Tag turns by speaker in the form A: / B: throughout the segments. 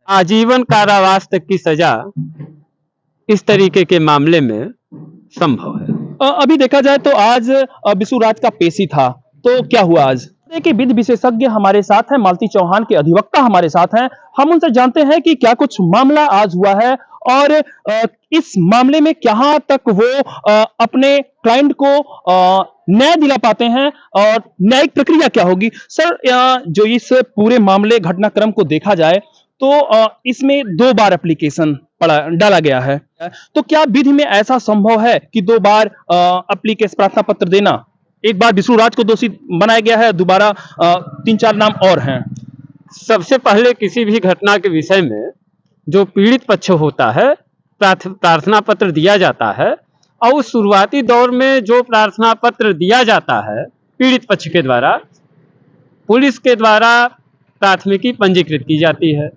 A: आजीवन कारावास तक की सजा इस तरीके के मामले में संभव है।
B: अभी देखा जाए तो आज बिशु राज का पेशी था, तो क्या हुआ आज? देखिए, विधि विशेषज्ञ हमारे साथ हैं, मालती चौहान के अधिवक्ता हमारे साथ हैं। हम उनसे जानते हैं कि क्या कुछ मामला आज हुआ है और इस मामले में कहाँ तक वो अपने क्लाइंट को न्याय दिला पाते हैं और न्यायिक प्रक्रिया क्या होगी। सर, जो इस पूरे मामले घटनाक्रम को देखा जाए तो इसमें 2 बार एप्लीकेशन डाला गया है। तो क्या विधि में ऐसा संभव है कि 2 बार एप्लीकेशन प्रार्थना पत्र देना? एक बार विशु राज को दोषी बनाया गया है, दोबारा 3-4 नाम और हैं।
A: सबसे पहले किसी भी घटना के विषय में जो पीड़ित पक्ष होता है, प्रार्थना पत्र दिया जाता है और उस शुरुआती दौर में जो प्रार्थना पत्र दिया जाता है पीड़ित पक्ष के द्वारा, पुलिस के द्वारा प्राथमिकी पंजीकृत की जाती है।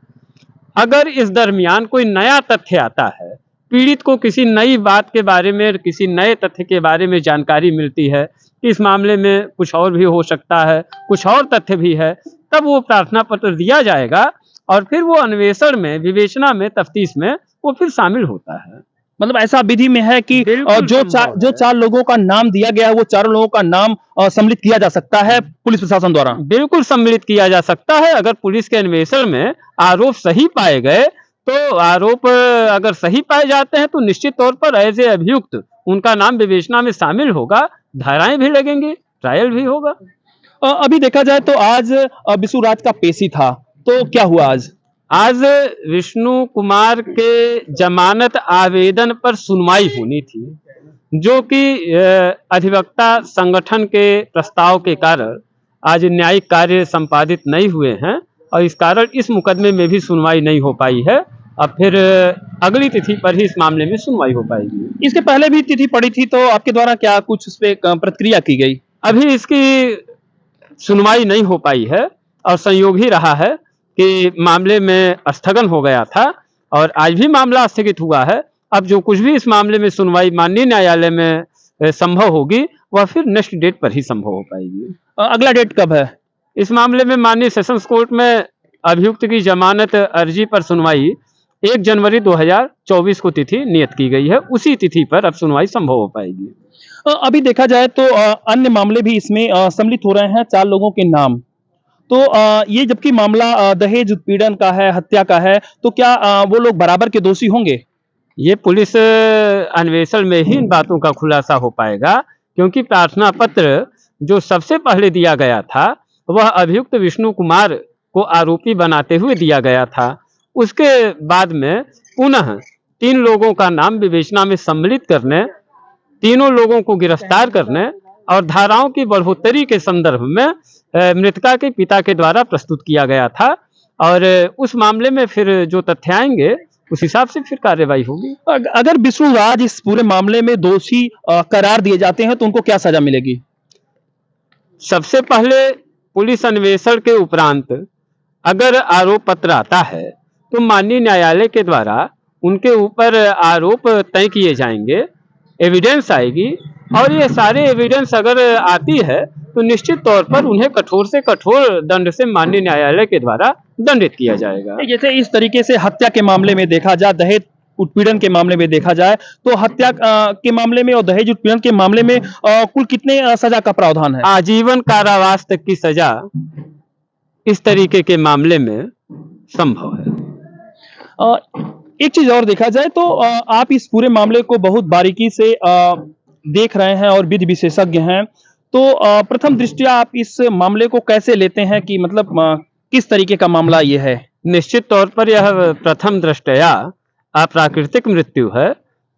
A: अगर इस दरमियान कोई नया तथ्य आता है, पीड़ित को किसी नई बात के बारे में, किसी नए तथ्य के बारे में जानकारी मिलती है कि इस मामले में कुछ और भी हो सकता है, कुछ और तथ्य भी है, तब वो प्रार्थना पत्र दिया जाएगा और फिर वो अन्वेषण में, विवेचना में, तफ्तीश में वो फिर शामिल होता है।
B: मतलब ऐसा विधि में है कि जो 4 लोगों का नाम दिया गया है, वो चारों लोगों का नाम सम्मिलित किया जा सकता है पुलिस प्रशासन द्वारा?
A: बिल्कुल सम्मिलित किया जा सकता है। अगर पुलिस के अन्वेषण में आरोप सही पाए गए, तो आरोप अगर सही पाए जाते हैं तो निश्चित तौर पर एज ए अभियुक्त उनका नाम विवेचना में शामिल होगा, धाराएं भी लगेंगी, ट्रायल भी होगा।
B: अभी देखा जाए तो आज बिशु राज का पेशी था, तो क्या हुआ आज?
A: आज विष्णु कुमार के जमानत आवेदन पर सुनवाई होनी थी, जो कि अधिवक्ता संगठन के प्रस्ताव के कारण आज न्यायिक कार्य संपादित नहीं हुए हैं और इस कारण इस मुकदमे में भी सुनवाई नहीं हो पाई है। अब फिर अगली तिथि पर ही इस मामले में सुनवाई हो पाएगी।
B: इसके पहले भी तिथि पड़ी थी, तो आपके द्वारा क्या कुछ उस पे प्रतिक्रिया की गई?
A: अभी इसकी सुनवाई नहीं हो पाई है और संयोग ही रहा है कि मामले में स्थगन हो गया था और आज भी मामला स्थगित हुआ है। अब जो कुछ भी इस मामले में सुनवाई माननीय न्यायालय में संभव होगी, वह फिर नेक्स्ट डेट पर ही संभव हो पाएगी।
B: अगला डेट कब है?
A: इस मामले में माननीय सेशंस कोर्ट में अभियुक्त की जमानत अर्जी पर सुनवाई 1 जनवरी 2024 को तिथि नियत की गई है। उसी तिथि पर अब सुनवाई संभव हो पाएगी।
B: अभी देखा जाए तो अन्य मामले भी इसमें सम्मिलित हो रहे हैं, 4 लोगों के नाम। तो ये जबकि मामला दहेज उत्पीड़न का है, हत्या का है, तो क्या वो लोग बराबर के दोषी होंगे?
A: ये पुलिस अन्वेषण में ही इन बातों का खुलासा हो पाएगा, क्योंकि प्रार्थना पत्र जो सबसे पहले दिया गया था वह अभियुक्त विष्णु कुमार को आरोपी बनाते हुए दिया गया था। उसके बाद में पुनः 3 लोगों का नाम विवेचना में सम्मिलित करने, तीनों लोगों को गिरफ्तार करने और धाराओं की बढ़ोतरी के संदर्भ में मृतका के पिता के द्वारा प्रस्तुत किया गया था और उस मामले में फिर जो तथ्य आएंगे उस हिसाब से फिर कार्रवाई होगी।
B: अगर विष्णु राज इस पूरे मामले में दोषी करार दिए जाते हैं तो उनको क्या सजा मिलेगी?
A: सबसे पहले पुलिस अन्वेषण के उपरांत अगर आरोप पत्र आता है तो माननीय न्यायालय के द्वारा उनके ऊपर आरोप तय किए जाएंगे, एविडेंस आएगी और ये सारे एविडेंस अगर आती है तो निश्चित तौर पर उन्हें कठोर से कठोर दंड से माननीय न्यायालय के द्वारा दंडित किया जाएगा।
B: जैसे इस तरीके से हत्या के मामले में देखा जाए, दहेज उत्पीड़न के मामले में देखा जाए, तो हत्या के मामले में और दहेज उत्पीड़न के मामले में कुल कितने सजा का प्रावधान है?
A: आजीवन कारावास तक की सजा इस तरीके के मामले में संभव है।
B: एक चीज और देखा जाए तो आप इस पूरे मामले को बहुत बारीकी से देख रहे हैं और विधि विशेषज्ञ हैं, तो प्रथम दृष्टया आप इस मामले को कैसे लेते हैं कि मतलब किस तरीके का मामला ये है?
A: निश्चित तौर पर यह प्रथम दृष्टया अप्राकृतिक मृत्यु है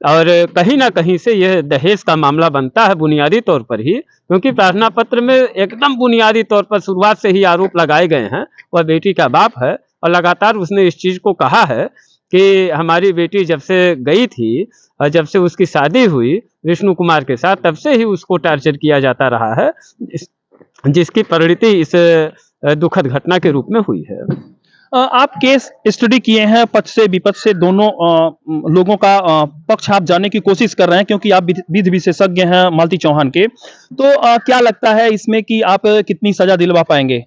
A: और कहीं ना कहीं से यह दहेज का मामला बनता है बुनियादी तौर पर ही, क्योंकि प्रार्थना पत्र में एकदम बुनियादी तौर पर शुरुआत से ही आरोप लगाए गए हैं। वह बेटी का बाप है और लगातार उसने इस चीज़ को कहा है कि हमारी बेटी जब से गई थी और जब से उसकी शादी हुई विष्णु कुमार के साथ, तब से ही उसको टार्चर किया जाता रहा है, जिसकी परिणति इस दुखद घटना के रूप में हुई है।
B: आप केस स्टडी किए हैं, पक्ष से विपक्ष से दोनों लोगों का पक्ष आप जानने की कोशिश कर रहे हैं, क्योंकि आप विधि विशेषज्ञ हैं मालती चौहान के, तो क्या लगता है इसमें कि आप कितनी सजा दिलवा पाएंगे?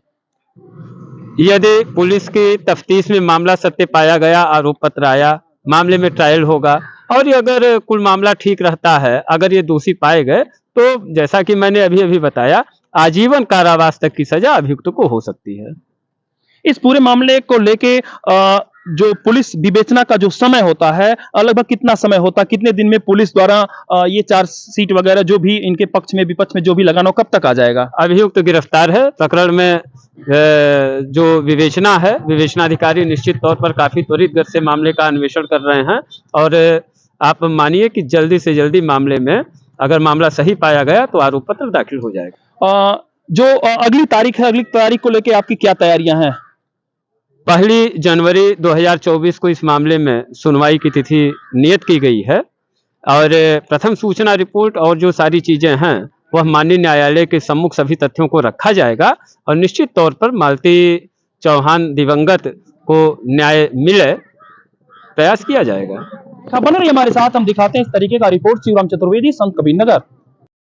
A: यदि पुलिस की तफ्तीश में मामला सत्य पाया गया, आरोप पत्र आया, मामले में ट्रायल होगा और ये अगर कुल मामला ठीक रहता है, अगर ये दोषी पाए गए तो जैसा कि मैंने अभी अभी बताया, आजीवन कारावास तक की सजा अभियुक्त को हो सकती है।
B: इस पूरे मामले को लेके जो पुलिस विवेचना का जो समय होता है, लगभग कितना समय होता है, कितने दिन में पुलिस द्वारा ये चार्जशीट वगैरह जो भी इनके पक्ष में विपक्ष में जो भी लगाना हो, कब तक आ जाएगा?
A: अभियुक्त गिरफ्तार है। प्रकरण में जो विवेचना है, विवेचनाधिकारी निश्चित तौर पर काफी त्वरित गति से मामले का अन्वेषण कर रहे हैं और आप मानिए कि जल्दी से जल्दी मामले में अगर मामला सही पाया गया तो आरोप पत्र दाखिल हो जाएगा।
B: जो अगली तारीख है, अगली तारीख को लेके आपकी क्या तैयारियां हैं?
A: 1 जनवरी 2024 को इस मामले में सुनवाई की तिथि नियत की गई है और प्रथम सूचना रिपोर्ट और जो सारी चीजें हैं वह माननीय न्यायालय के सम्मुख सभी तथ्यों को रखा जाएगा और निश्चित तौर पर मालती चौहान दिवंगत को न्याय मिले, प्रयास किया जाएगा।
B: बने रहिए हमारे साथ, हम दिखाते हैं इस तरीके का रिपोर्ट। शिवराम चतुर्वेदी, संत कबीर नगर।